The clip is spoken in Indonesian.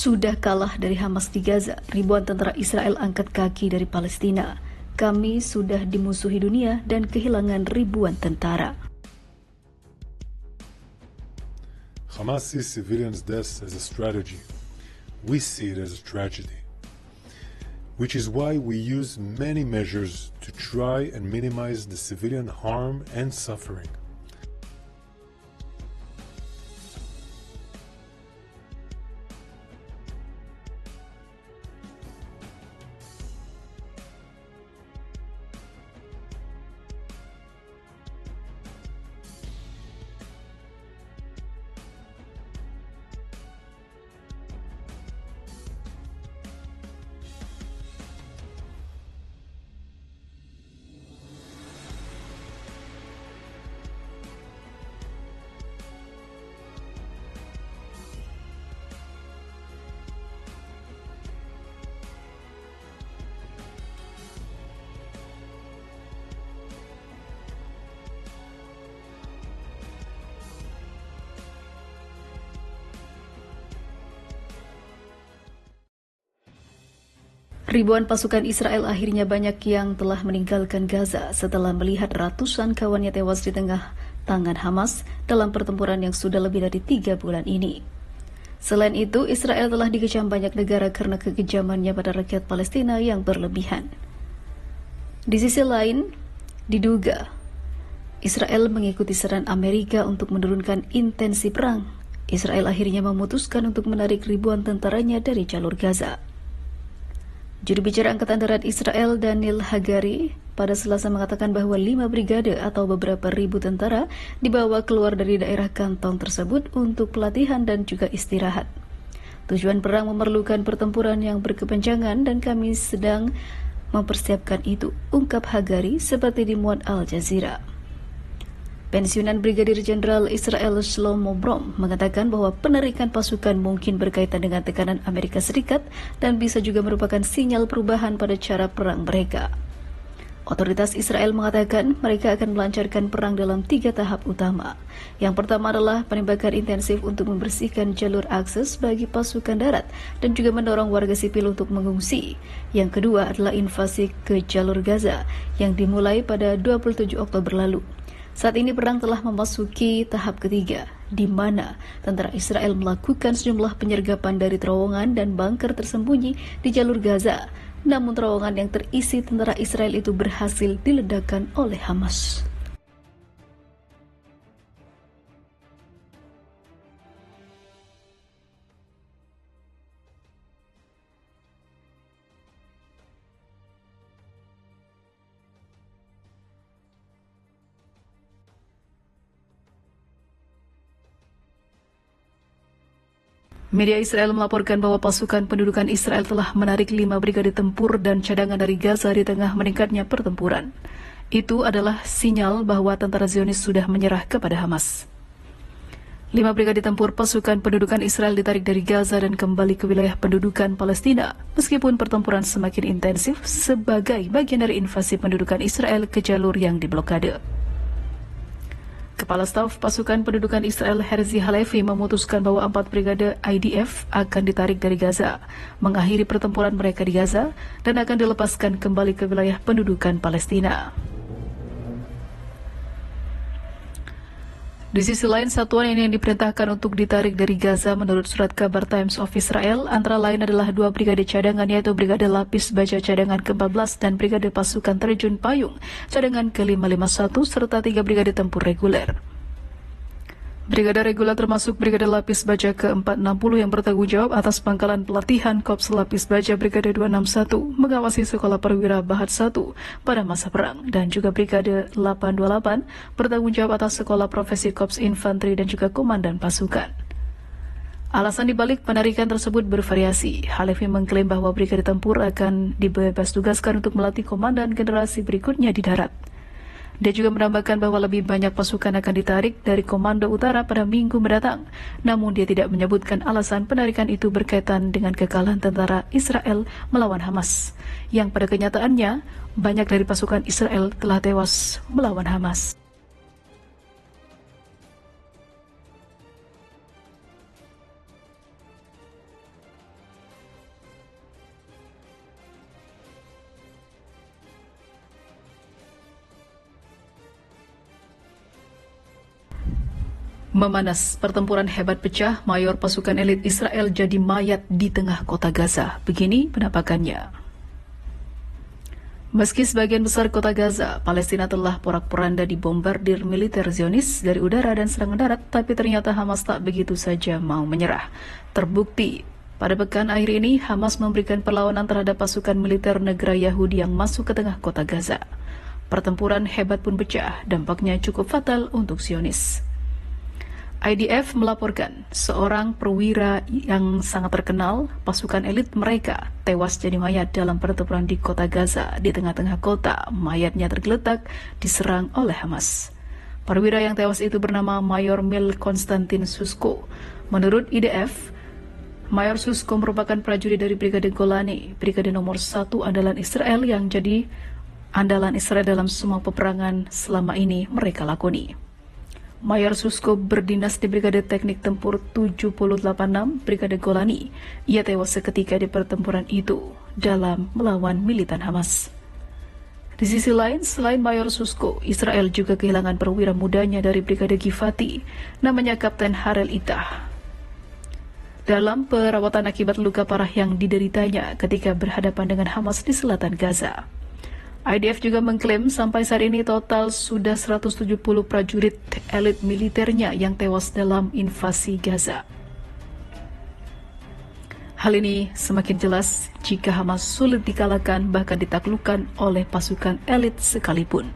sudah kalah dari Hamas di Gaza. Ribuan tentara Israel angkat kaki dari Palestina. Kami sudah dimusuhi dunia dan kehilangan ribuan tentara. Hamas sees civilians' deaths as a strategy. We see it as a tragedy, which is why we use many measures to try and minimize the civilian harm and suffering. Ribuan pasukan Israel akhirnya banyak yang telah meninggalkan Gaza setelah melihat ratusan kawannya tewas di tengah tangan Hamas dalam pertempuran yang sudah lebih dari 3 bulan ini. Selain itu, Israel telah dikecam banyak negara karena kekejamannya pada rakyat Palestina yang berlebihan. Di sisi lain, diduga Israel mengikuti saran Amerika untuk menurunkan intensi perang. Israel akhirnya memutuskan untuk menarik ribuan tentaranya dari jalur Gaza. Juru bicara Angkatan Darat Israel Daniel Hagari pada Selasa mengatakan bahwa 5 brigade atau beberapa ribu tentara dibawa keluar dari daerah kantong tersebut untuk pelatihan dan juga istirahat. Tujuan perang memerlukan pertempuran yang berkepanjangan dan kami sedang mempersiapkan itu, ungkap Hagari seperti dimuat Al Jazeera. Pensiunan Brigadir Jenderal Israel Shlomo Brom mengatakan bahwa penarikan pasukan mungkin berkaitan dengan tekanan Amerika Serikat dan bisa juga merupakan sinyal perubahan pada cara perang mereka. Otoritas Israel mengatakan mereka akan melancarkan perang dalam 3 tahap utama. Yang pertama adalah penembakan intensif untuk membersihkan jalur akses bagi pasukan darat dan juga mendorong warga sipil untuk mengungsi. Yang kedua adalah invasi ke jalur Gaza yang dimulai pada 27 Oktober lalu. Saat ini perang telah memasuki tahap ketiga, di mana tentara Israel melakukan sejumlah penyergapan dari terowongan dan bunker tersembunyi di jalur Gaza. Namun terowongan yang terisi tentara Israel itu berhasil diledakkan oleh Hamas. Media Israel melaporkan bahwa pasukan pendudukan Israel telah menarik 5 brigade tempur dan cadangan dari Gaza di tengah meningkatnya pertempuran. Itu adalah sinyal bahwa tentara Zionis sudah menyerah kepada Hamas. 5 brigade tempur pasukan pendudukan Israel ditarik dari Gaza dan kembali ke wilayah pendudukan Palestina, meskipun pertempuran semakin intensif sebagai bagian dari invasi pendudukan Israel ke jalur yang diblokade. Kepala Staf Pasukan Pendudukan Israel Herzi Halevi memutuskan bahwa 4 brigade IDF akan ditarik dari Gaza, mengakhiri pertempuran mereka di Gaza, dan akan dilepaskan kembali ke wilayah pendudukan Palestina. Di sisi lain, satuan ini yang diperintahkan untuk ditarik dari Gaza menurut surat kabar Times of Israel antara lain adalah 2 brigade cadangan, yaitu Brigade Lapis Baja cadangan ke-14 dan Brigade Pasukan Terjun Payung cadangan ke-551 serta 3 brigade tempur reguler. Brigade reguler termasuk Brigade Lapis Baja ke-460 yang bertanggung jawab atas pangkalan pelatihan Korps Lapis Baja Brigade 261 mengawasi Sekolah Perwira Bahat 1 pada masa perang, dan juga Brigade 828 bertanggung jawab atas Sekolah Profesi Korps Infanteri dan juga Komandan Pasukan. Alasan dibalik penarikan tersebut bervariasi. Halevi mengklaim bahwa brigade tempur akan dibebas tugaskan untuk melatih komandan generasi berikutnya di darat. Dia juga menambahkan bahwa lebih banyak pasukan akan ditarik dari Komando Utara pada minggu mendatang. Namun dia tidak menyebutkan alasan penarikan itu berkaitan dengan kekalahan tentara Israel melawan Hamas, yang pada kenyataannya banyak dari pasukan Israel telah tewas melawan Hamas. Memanas, pertempuran hebat pecah, mayor pasukan elit Israel jadi mayat di tengah kota Gaza. Begini penampakannya. Meski sebagian besar kota Gaza, Palestina telah porak-poranda dibombardir militer Zionis dari udara dan serangan darat, tapi ternyata Hamas tak begitu saja mau menyerah. Terbukti, pada pekan akhir ini Hamas memberikan perlawanan terhadap pasukan militer negara Yahudi yang masuk ke tengah kota Gaza. Pertempuran hebat pun pecah, dampaknya cukup fatal untuk Zionis. IDF melaporkan seorang perwira yang sangat terkenal, pasukan elit mereka tewas jadi mayat dalam pertempuran di kota Gaza. Di tengah-tengah kota, mayatnya tergeletak diserang oleh Hamas. Perwira yang tewas itu bernama Mayor Mil Konstantin Susko. Menurut IDF, Mayor Susko merupakan prajurit dari Brigade Golani, brigade nomor 1 andalan Israel yang jadi andalan Israel dalam semua peperangan selama ini mereka lakoni. Mayor Susko berdinas di Brigade Teknik Tempur 786 Brigade Golani. Ia tewas seketika di pertempuran itu dalam melawan militan Hamas. Di sisi lain, selain Mayor Susko, Israel juga kehilangan perwira mudanya dari Brigade Givati, namanya Kapten Harel Itah. Dalam perawatan akibat luka parah yang dideritanya ketika berhadapan dengan Hamas di selatan Gaza. IDF juga mengklaim sampai saat ini total sudah 170 prajurit elit militernya yang tewas dalam invasi Gaza. Hal ini semakin jelas jika Hamas sulit dikalahkan bahkan ditaklukkan oleh pasukan elit sekalipun.